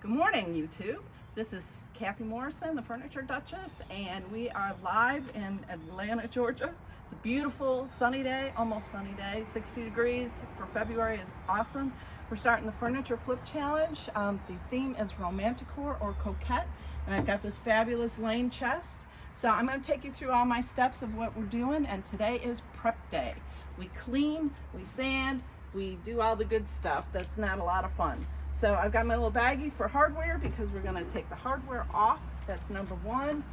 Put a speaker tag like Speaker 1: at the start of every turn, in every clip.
Speaker 1: Good morning, YouTube. This is Kathy Morrison, the Furniture Duchess, and we are live in Atlanta, Georgia. It's a beautiful sunny day, almost sunny day, 60 degrees for February is awesome. We're starting the Furniture Flip Challenge. The theme is romanticore or coquette, and I've got this fabulous Lane chest. So I'm going to take you through all my steps of what we're doing, and today is prep day. We clean, we sand, we do all the good stuff. That's not a lot of fun. So I've got my little baggie for hardware because we're going to take the hardware off. That's number one.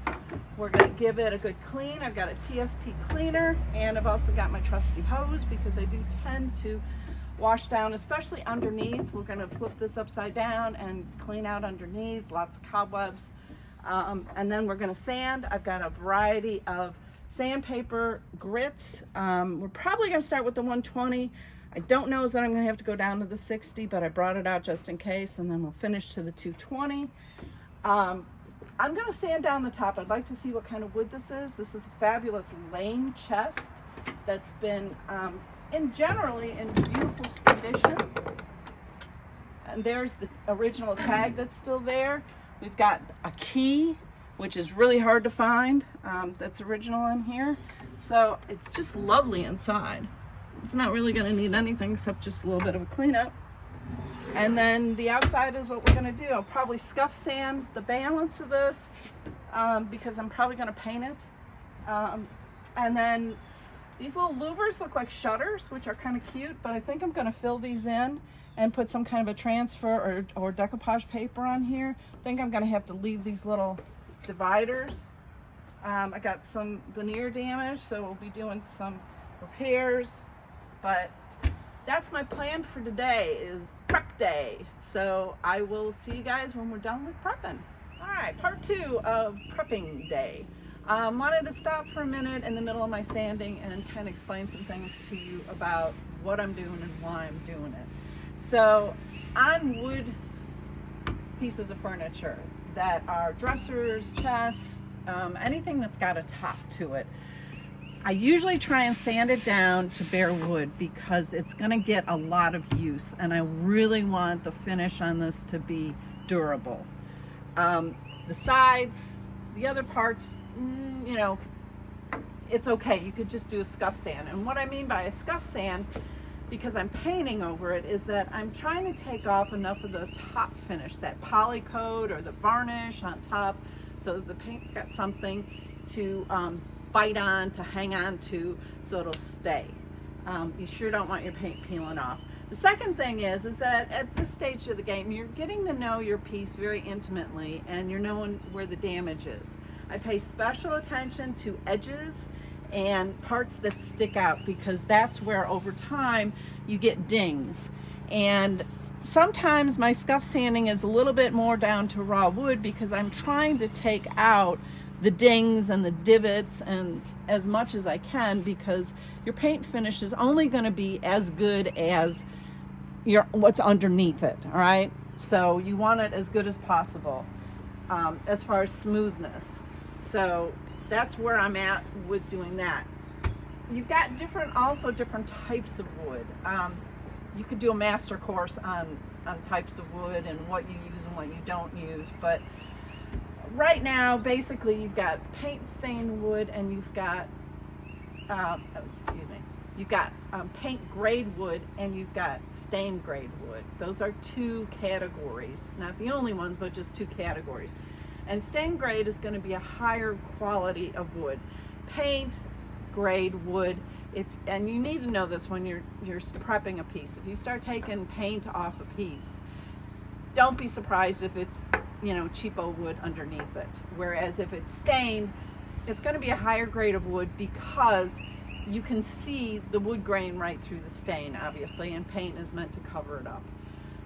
Speaker 1: We're going to give it a good clean. I've got a TSP cleaner, and I've also got my trusty hose because they do tend to wash down, especially underneath. We're going to flip this upside down and clean out underneath, lots of cobwebs. And then we're going to sand. I've got a variety of sandpaper grits. We're probably going to start with the 120. I don't know that I'm going to have to go down to the 60, but I brought it out just in case, and then we'll finish to the 220. I'm going to sand down the top. I'd like to see what kind of wood this is. This is a fabulous Lane chest that's been generally in beautiful condition. And there's the original tag that's still there. We've got a key, which is really hard to find, that's original in here. So it's just lovely inside. It's not really going to need anything except just a little bit of a cleanup. And then the outside is what we're going to do. I'll probably scuff sand the balance of this because I'm probably going to paint it. And then these little louvers look like shutters, which are kind of cute, but I think I'm going to fill these in and put some kind of a transfer or decoupage paper on here. I think I'm going to have to leave these little dividers. I got some veneer damage, so we'll be doing some repairs. But that's my plan for today, is prep day. So I will see you guys when we're done with prepping. All right, part 2 of prepping day. Wanted to stop for a minute in the middle of my sanding and kind of explain some things to you about what I'm doing and why I'm doing it. So on wood pieces of furniture that are dressers, chests, anything that's got a top to it, I usually try and sand it down to bare wood because it's going to get a lot of use, and I really want the finish on this to be durable. The sides, the other parts, you know, it's okay. You could just do a scuff sand. And what I mean by a scuff sand, because I'm painting over it, is that I'm trying to take off enough of the top finish, that poly coat or the varnish on top, so the paint's got something to bite on, to hang on to, so it'll stay. You sure don't want your paint peeling off. The second thing is that at this stage of the game, you're getting to know your piece very intimately, and you're knowing where the damage is. I pay special attention to edges and parts that stick out, because that's where over time you get dings. And sometimes my scuff sanding is a little bit more down to raw wood because I'm trying to take out the dings and the divots and as much as I can, because your paint finish is only going to be as good as what's underneath it. All right, so you want it as good as possible as far as smoothness. So that's where I'm at with doing that. You've got different types of wood. You could do a master course on types of wood and what you use and what you don't use, but right now, basically, you've got paint stained wood, and you've got, you've got paint grade wood, and you've got stained grade wood. Those are two categories, not the only ones, but just two categories. And stained grade is going to be a higher quality of wood. Paint grade wood, and you need to know this when you're prepping a piece. If you start taking paint off a piece, don't be surprised if it's, you know, cheapo wood underneath it. Whereas if it's stained, it's going to be a higher grade of wood because you can see the wood grain right through the stain, obviously, and paint is meant to cover it up.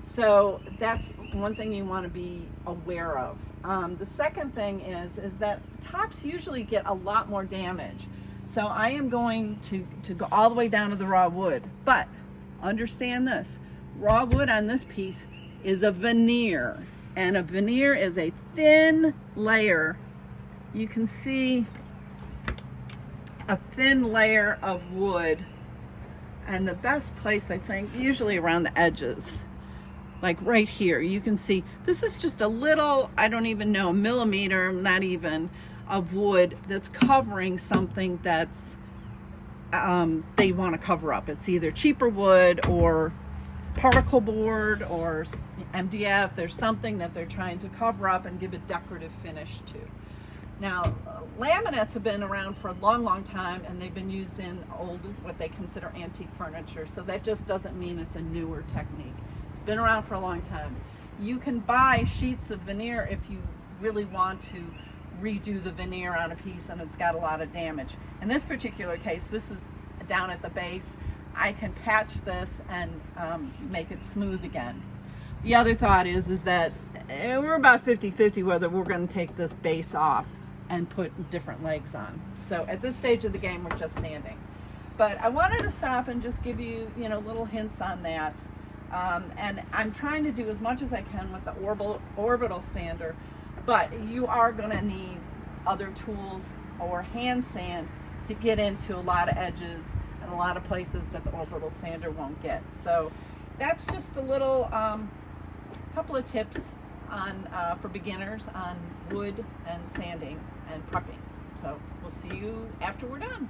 Speaker 1: So that's one thing you want to be aware of. The second thing is that tops usually get a lot more damage. So I am going to go all the way down to the raw wood. But understand this, raw wood on this piece is a veneer, and a veneer is a thin layer. You can see a thin layer of wood, and the best place, I think, usually around the edges, like right here, you can see this is just a little, I don't even know, millimeter, not even, of wood that's covering something that's they want to cover up. It's either cheaper wood or particle board or MDF. There's something that they're trying to cover up and give a decorative finish to. Now, laminates have been around for a long, long time, and they've been used in old, what they consider antique furniture. So that just doesn't mean it's a newer technique. It's been around for a long time. You can buy sheets of veneer if you really want to redo the veneer on a piece and it's got a lot of damage. In this particular case, this is down at the base. I can patch this and make it smooth again. The other thought is that we're about 50-50 whether we're going to take this base off and put different legs on. So at this stage of the game, we're just sanding. But I wanted to stop and just give you, little hints on that. And I'm trying to do as much as I can with the orbital sander, but you are going to need other tools or hand sand to get into a lot of edges and a lot of places that the orbital sander won't get. So that's just a little couple of tips on for beginners on wood and sanding and prepping. So we'll see you after we're done.